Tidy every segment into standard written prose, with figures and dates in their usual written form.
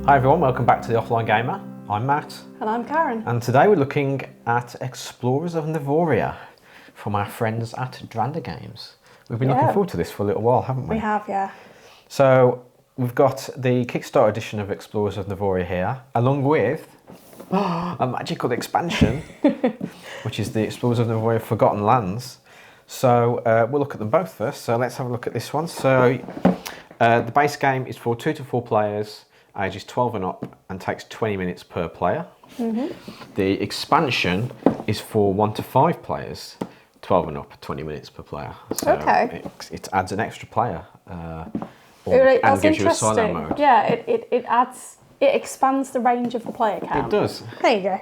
Hi everyone, welcome back to The Offline Gamer. I'm Matt. And I'm Karen. And today we're looking at Explorers of Navoria from our friends at Dranda Games. We've been looking forward to this for a little while, haven't we? We have, yeah. So we've got the Kickstarter edition of Explorers of Navoria here, along with a magical expansion, which is the Explorers of Navoria Forgotten Lands. So we'll look at them both first. So let's have a look at this one. So the base game is for 2 to 4 players, ages 12 and up, and takes 20 minutes per player. The expansion is for 1 to 5 players, 12 and up, 20 minutes per player. So it adds an extra player and gives you a silo mode. Yeah, it expands the range of the player count. It does. There you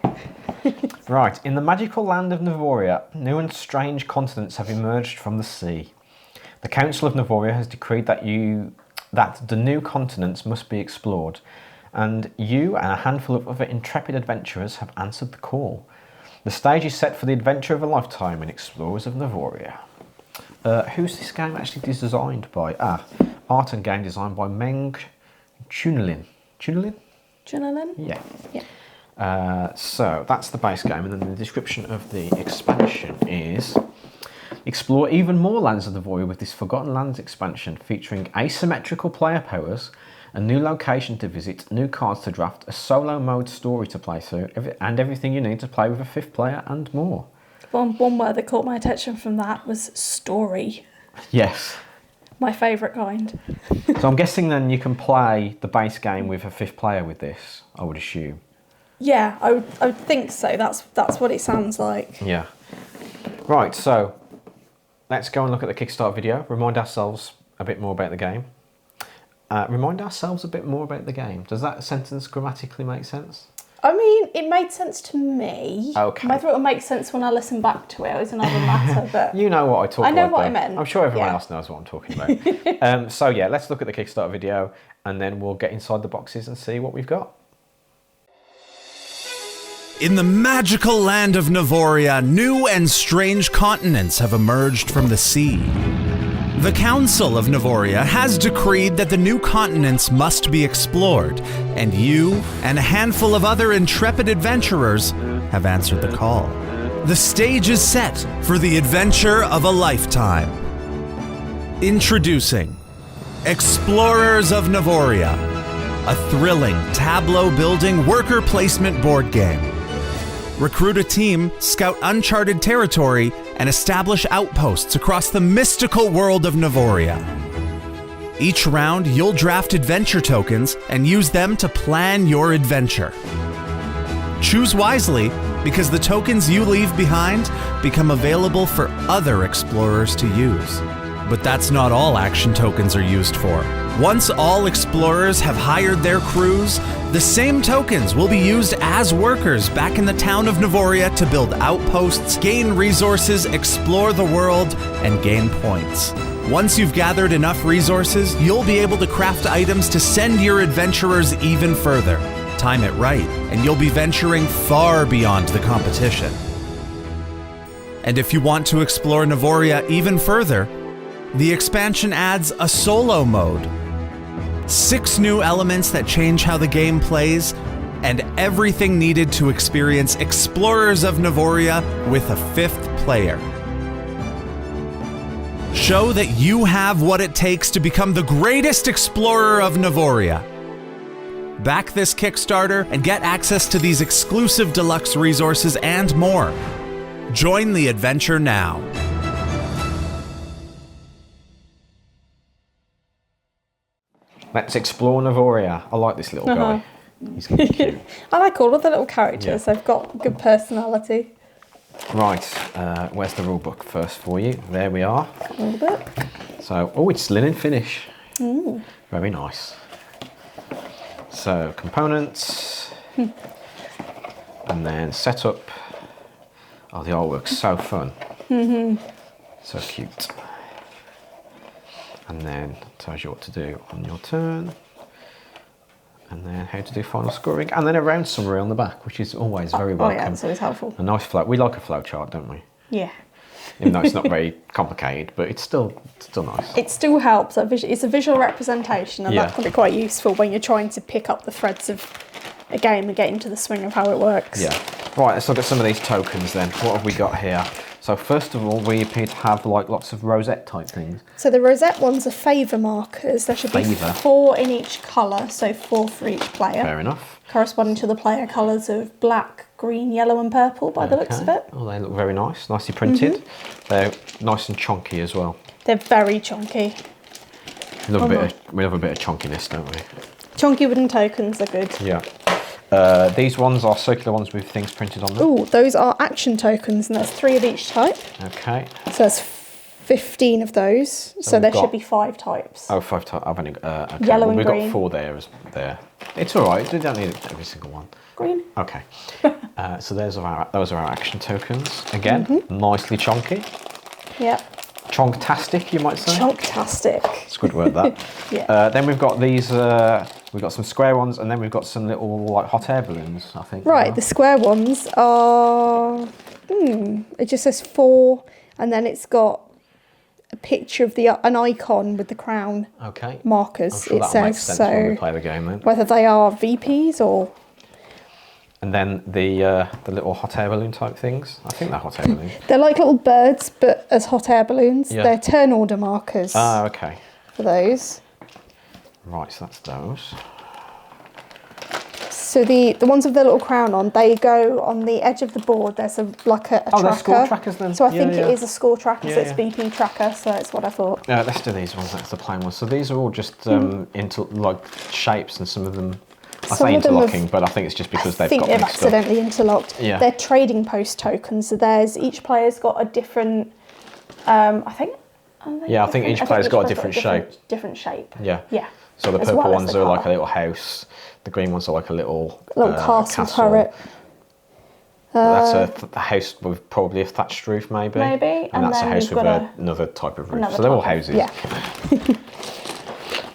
go. Right, in the magical land of Navoria, new and strange continents have emerged from the sea. The Council of Navoria has decreed that the new continents must be explored, and you and a handful of other intrepid adventurers have answered the call. The stage is set for the adventure of a lifetime in Explorers of Navoria. Who's this game actually designed by? Art and game design by Meng Chunlin. Chunlin? Yeah. So that's the base game, and then the description of the expansion is: explore even more lands of Navoria with this Forgotten Lands expansion, featuring asymmetrical player powers, a new location to visit, new cards to draft, a solo mode story to play through, and everything you need to play with a 5th player and more. One word that caught my attention from that was story. Yes. My favourite kind. So I'm guessing then you can play the base game with a 5th player with this, I would assume. Yeah, I would think so. That's what it sounds like. Yeah. Right, so let's go and look at the Kickstarter video, remind ourselves a bit more about the game. Does that sentence grammatically make sense? I mean, it made sense to me. Okay. Whether it'll make sense when I listen back to it is another matter, but... You know what I talk about. I know what I meant. I'm sure everyone else knows what I'm talking about. So yeah, let's look at the Kickstarter video and then we'll get inside the boxes and see what we've got. In the magical land of Navoria, new and strange continents have emerged from the sea. The Council of Navoria has decreed that the new continents must be explored, and you and a handful of other intrepid adventurers have answered the call. The stage is set for the adventure of a lifetime. Introducing Explorers of Navoria, a thrilling tableau-building worker placement board game. Recruit a team, scout uncharted territory, and establish outposts across the mystical world of Navoria. Each round, you'll draft adventure tokens and use them to plan your adventure. Choose wisely, because the tokens you leave behind become available for other explorers to use. But that's not all action tokens are used for. Once all explorers have hired their crews, the same tokens will be used as workers back in the town of Navoria to build outposts, gain resources, explore the world, and gain points. Once you've gathered enough resources, you'll be able to craft items to send your adventurers even further. Time it right, and you'll be venturing far beyond the competition. And if you want to explore Navoria even further, the expansion adds a solo mode. 6 new elements that change how the game plays, and everything needed to experience Explorers of Navoria with a 5th player. Show that you have what it takes to become the greatest explorer of Navoria. Back this Kickstarter and get access to these exclusive deluxe resources and more. Join the adventure now. Let's explore Navoria. I like this little guy. He's cute. I like all of the little characters. Yeah. They've got good personality. Right, where's the rule book first for you? There we are. Rule book. So, it's linen finish. Very nice. So, components. And then setup. Oh, the artwork's so fun. So cute. And then tells you what to do on your turn. And then how to do final scoring. And then a round summary on the back, which is always very welcome. Oh yeah, it's always helpful. A nice flow. We like a flow chart, don't we? Yeah. even though it's not very complicated, but it's still nice. It still helps. It's a visual representation, and Yeah. that can be quite useful when you're trying to pick up the threads of a game and get into the swing of how it works. Yeah. Right, let's look at some of these tokens then. What have we got here? So first of all, we appear to have like lots of rosette type things. So the rosette ones are favour markers. There should be Favour. 4 in each colour, so 4 for each player. Fair enough. Corresponding to the player colours of black, green, yellow and purple by the looks of it. Oh, they look very nice, nicely printed. They're nice and chunky as well. They're very chunky. We love a bit of chunkiness, don't we? Chunky wooden tokens are good. Yeah. These ones are circular ones with things printed on them. Ooh, those are action tokens, and there's 3 of each type. Okay. So there's 15 of those. So there should be 5 types. Oh, 5 types. I've only okay. Yellow and we've green. got 4 there. It's all right. We don't need every single one. Green. Okay. So those are our action tokens. Again, nicely chunky. Yeah. Chunktastic, you might say. Chunktastic. It's a good word, that. Yeah. Then we've got these. We've got some square ones, and then we've got some little like hot air balloons, I think. Right, the square ones are. It just says 4, and then it's got a picture of an icon with the crown. Okay. Markers. I'm sure it that'll says make sense so. when we play the game then. Whether they are VPs or. And then the little hot air balloon type things. I think they're hot air balloons. They're like little birds, but as hot air balloons. Yeah. They're turn order markers Ah, okay. for those. Right, so that's those. So the ones with the little crown on, they go on the edge of the board. There's a tracker. They're score trackers then? So I Yeah, think yeah. it is a score tracker, so Yeah, it's yeah. BP tracker, so that's what I thought. Let's do these ones. That's the plain ones. So these are all just into like shapes, and some of them. I Some say of them interlocking, but I think it's just because I they've think got they've mixed up. accidentally interlocked. Yeah. They're trading post tokens. So there's each player's got a different. I think. Yeah, I think each player's got a different shape. Different shape. Yeah. Yeah. So the As purple well as ones the are like a colour. little house. The green ones are like a little Castle turret. That's a house with probably a thatched roof, maybe. Maybe, And and that's a then house you've with got another type of roof. another So they're all type of- houses. Yeah.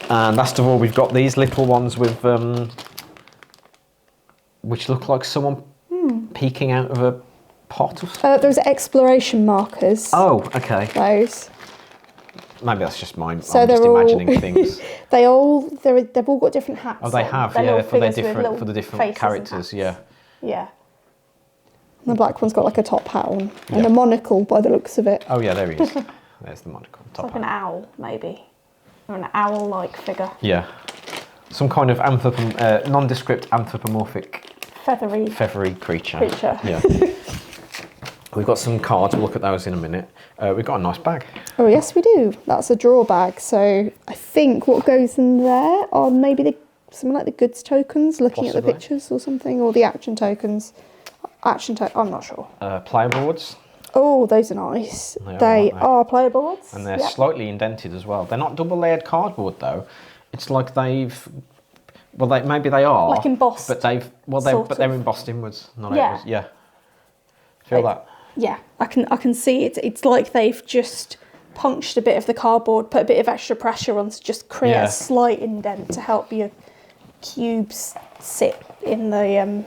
And last of all, we've got these little ones with, which look like someone peeking out of a pot or something. There's exploration markers. Oh, okay. Those. Maybe that's just mine. So I'm just they're all- imagining things. They've all got different hats. Oh, they on. have, They're yeah, little for their figures with different little for the different faces and characters, hats. yeah. Yeah. And the black one's got like a top hat on and Yeah. a monocle by the looks of it. Oh yeah, there he is. There's the monocle. Top Like an hat. owl, maybe, or an owl-like figure. Yeah. Some kind of nondescript anthropomorphic feathery creature. Yeah. We've got some cards. We'll look at those in a minute. We've got a nice bag. Oh yes, we do. That's a draw bag. So I think what goes in there are maybe something like the goods tokens, looking at Possibly. the pictures or something, or the action tokens. I'm not sure. Player boards, Oh, those are nice. They are, aren't player boards. and they're Yeah. slightly indented as well. They're not double-layered cardboard though. It's like maybe they are. Like embossed, But they're embossed inwards. Not Yeah. outwards. Yeah. Feel that? Yeah, I can see it. It's like they've just punched a bit of the cardboard, put a bit of extra pressure on to just create Yeah. a slight indent to help your cubes sit in the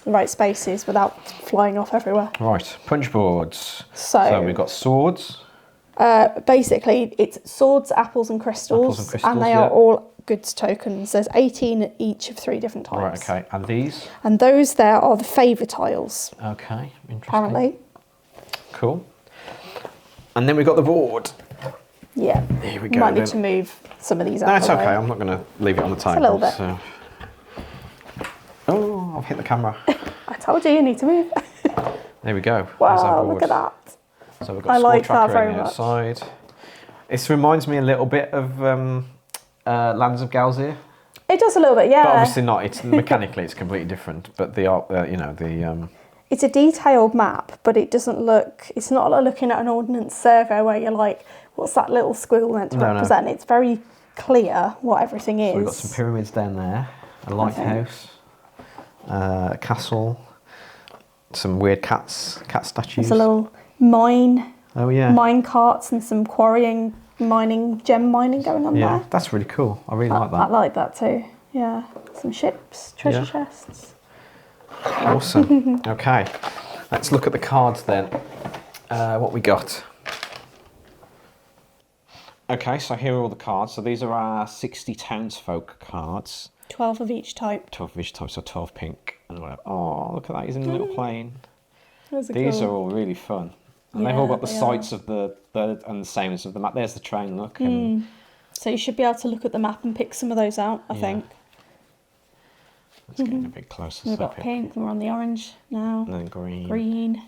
right spaces without flying off everywhere. Right. Punch boards. So we've got swords. Basically, it's swords, apples and crystals, and they yeah. are all goods tokens. There's 18 each of 3 different types. Right. Okay. And these. And those there are the favour tiles, Okay. Interesting. apparently. Cool. And then we've got the board. Yeah. Here we go. Might need then. to move some of these out. No, it's of the okay. way. I'm not going to leave it on the table. little bit. So. Oh, I've hit the camera. I told you need to move. There we go. There's our Wow, board. look at that. So we've got I a score like that tracker very on the much. outside. This reminds me a little bit of Lands of Galzir, It does a little bit, yeah. but obviously not. It's mechanically it's completely different. But the art, It's a detailed map, but it doesn't look. It's not like looking at an ordnance survey where you're like, "What's that little squiggle meant to No, no. represent?" It's very clear what everything is. So we've got some pyramids down there, a lighthouse, a castle, some weird cat statues. There's a little mine, Oh yeah. mine carts, and some quarrying, gem mining going on Yeah, there. that's really cool. I really like I that. like that too. Yeah, some ships, treasure Yeah. chests. Awesome. Okay, let's look at the cards then. What we got? Okay, so here are all the cards. So these are our 60 townsfolk cards. 12 of each type. 12 of each type, so 12 pink. And we're like, oh, look at that, he's in a little plane. Those are These cool. are all really fun. And they've all got the they sights of the and the sameness of the map. There's the train, look. And So you should be able to look at the map and pick some of those out, I think. let's get in a bit closer. We've so got pink, and we're on the orange now. And then green. Green.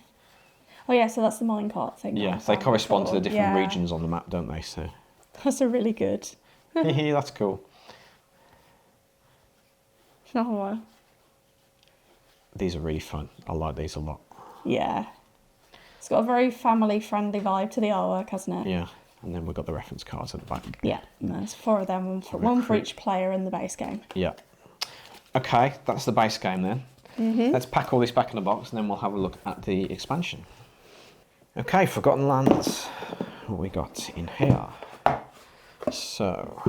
Oh yeah, so that's the minecart thing. Yeah, they correspond to the different regions on the map, don't they? So Those are really good. that's cool. Oh, These are really fun. I like these a lot. yeah. It's got a very family-friendly vibe to the artwork, hasn't it? Yeah, and then we've got the reference cards at the back. Yeah, and there's 4 of them, one for each player in the base game. Yeah. Okay, that's the base game then. Let's pack all this back in the box and then we'll have a look at the expansion. Okay, Forgotten Lands. What we got in here? So,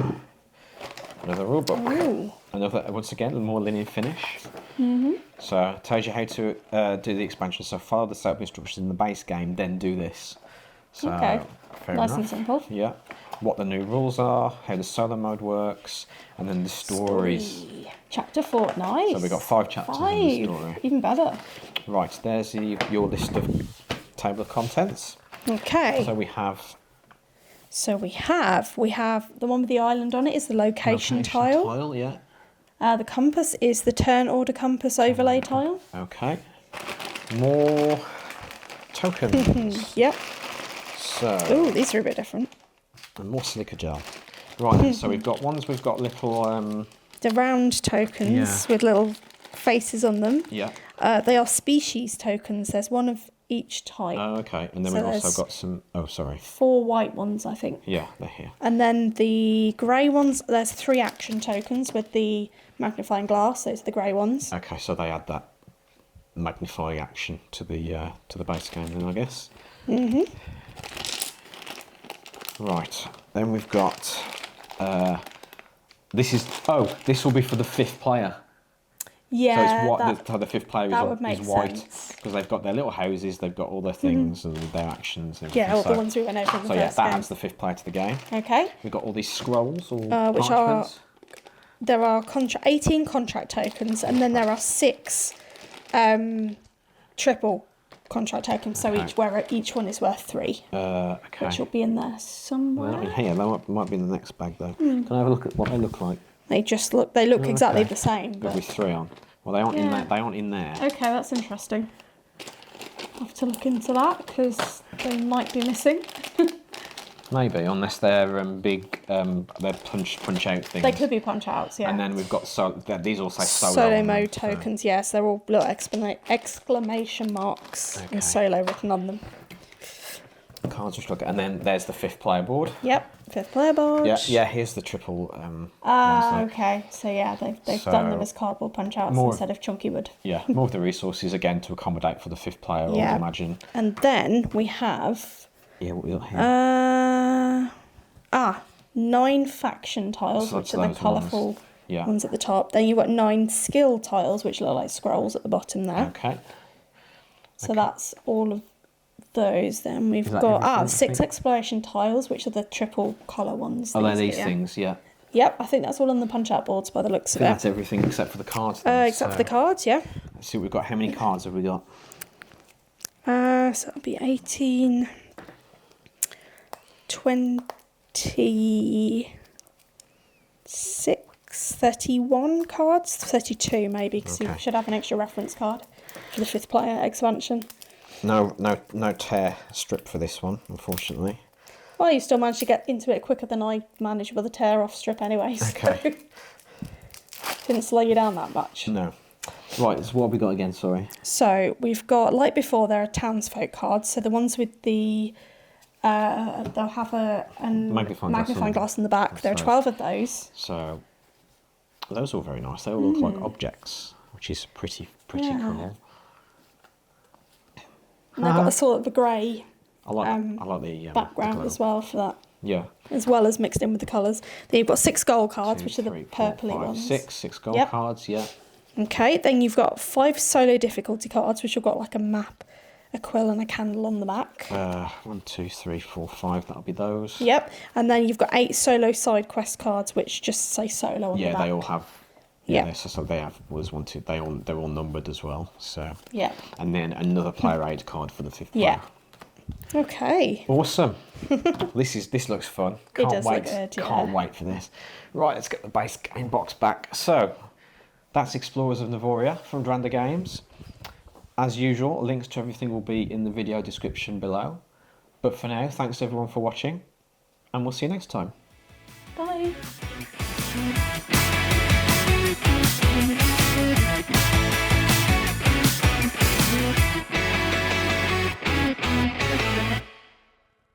another rule book. Ooh. Another, once again, a more linear finish. So, it tells you how to do the expansion. So, follow the setup instructions in the base game, then do this. So, Okay. fair Nice enough. and simple. Yeah. What the new rules are, how the solo mode works, and then the stories. Chapter 4, nice. So, we've got 5 chapters in the story. Even better. Right, there's your list of table of contents. Okay. So, we have we have the one with the island on it is the location tile. Yeah. The compass is the turn order compass overlay tile. Okay. More tokens. Yep. So, Ooh, these are a bit different. and more silica gel. Right, then, so we've got little, The round tokens Yeah. with little faces on them. yeah. They are species tokens. There's one of each type. Oh, okay. And then So we've also there's- got some, 4 white ones, I think. yeah, they're here. And then the grey ones, there's 3 action tokens with the magnifying glass. Those are the grey ones. Okay, so they add that magnifying action to the base game then, I guess. Right, then we've got, this will be for the 5th player. Yeah, So it's what the 5th player that would make is white sense. because they've got their little houses, they've got all their things and their actions. And Yeah, all everything. the ones we went over in the So yeah, first that game. adds the 5th player to the game. Okay. We've got all these scrolls or Which parchments. There are 18 contract tokens, and then there are 6 triple contract tokens. So each one is worth 3, Okay. which will be in there somewhere. Well, not in here. They might be in the next bag though. Can I have a look at what they look like? They look exactly the same. Got But with 3 on. Well, they aren't in Yeah. there. They aren't in there. okay, that's interesting. I'll have to look into that because they might be missing. Maybe, unless they're big. They're punch out things. They could be punch outs, yeah. And then we've got these all say solo. Solo on them, mode so- tokens, yes, they're all little exclamation marks Okay. and solo written on them. Cards which look, and then there's the 5th player board. Yep, 5th player board. Yeah. Here's the triple. ones there. Okay, so yeah, they've So- done them as cardboard punch outs More- instead of chunky wood. Yeah, more of the resources again to accommodate for the 5th player. I Yeah. would imagine. And then we have Yeah, what we got here. 9 faction tiles, So which that's are the those colourful ones. Yeah. ones at the top. Then you've got 9 skill tiles, which look like scrolls at the bottom there. Okay. So that's all of those. Then we've Is that got everything, I 6 think? exploration tiles, which are the triple colour ones. Oh, they're these here. things. Yeah. Yep, I think that's all on the punch out boards by the looks I of think it. that's everything except for the cards. Then. Except for So, the cards, yeah. Let's see what we've got. How many cards have we got? So that'll be 18, 26, 31 cards, 32 maybe, because you Okay. should have an extra reference card for the 5th player expansion. No tear strip for this one, unfortunately. Well, you still managed to get into it quicker than I managed with a tear off strip anyway. So Okay. didn't slow you down that much. No. Right. So what have we got again? Sorry. So we've got, like before, there are townsfolk cards. So the ones with the, they'll have a magnifying glass in the back. There are So- 12 of those. So those are all very nice. They all look like objects, which is pretty Yeah. cool. And they've got the sort of a grey I like the background as well for that, Yeah. as well as mixed in with the colours. Then you've got 6 gold cards, 2, which are the 3, 4, purpley 5, ones. 6 gold Yep. cards. Yeah. Okay, then you've got 5 solo difficulty cards, which have got like a map a quill and a candle on the back. 1, 2, 3, 4, 5. That'll be those. Yep, and then you've got 8 solo side quest cards, which just say solo on the back. Yeah, they all have. Yeah. So they have was 1, 2. They're all numbered as well. So. Yeah. And then another player aid card for the 5th player. Yeah. Okay. Awesome. This looks fun. Can't does wait. look good, yeah. Can't wait for this. Right, let's get the base game box back. So that's Explorers of Navoria from Dranda Games. As usual, links to everything will be in the video description below. But for now, thanks everyone for watching, and we'll see you next time. Bye.